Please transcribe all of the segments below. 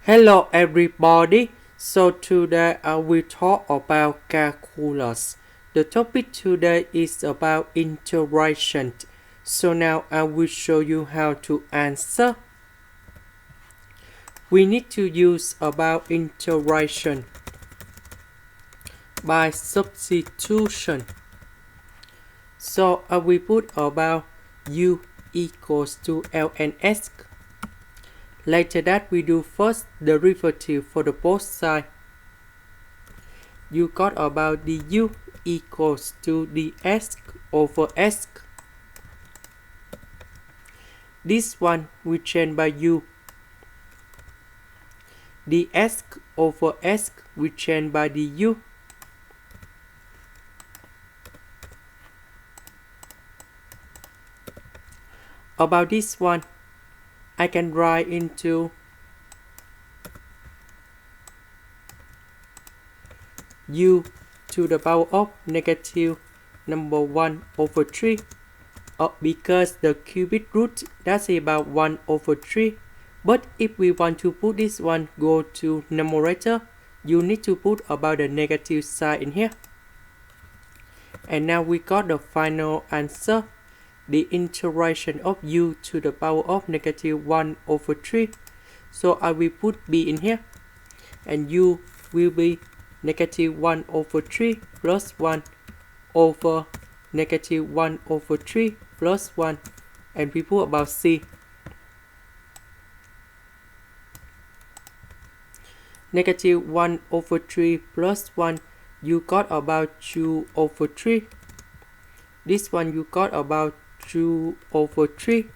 Hello everybody. So today I will talk about calculus. The topic today is about integration. So now I will show you how to answer. We need to use about integration by substitution. So I will put about u equals to ln s. Later that we do first derivative for the both sides. You got about du equals to ds over s. This one we change by u. ds over s we change by du. About this one, I can write into u to the power of negative number 1 over 3 because the cubic root that's about 1 over 3. But if we want to put this one go to numerator, you need to put about the negative sign in here. And now we got the final answer. The integration of u to the power of negative 1 over 3. So I will put b in here. And u will be negative 1 over 3 plus 1 over negative 1 over 3 plus 1. And we put about c. Negative 1 over 3 plus 1, you got about 2 over 3. This one you got about 2 over 3.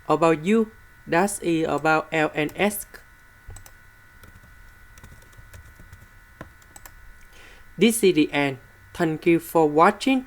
About u, that's about ln s. This is the end. Thank you for watching.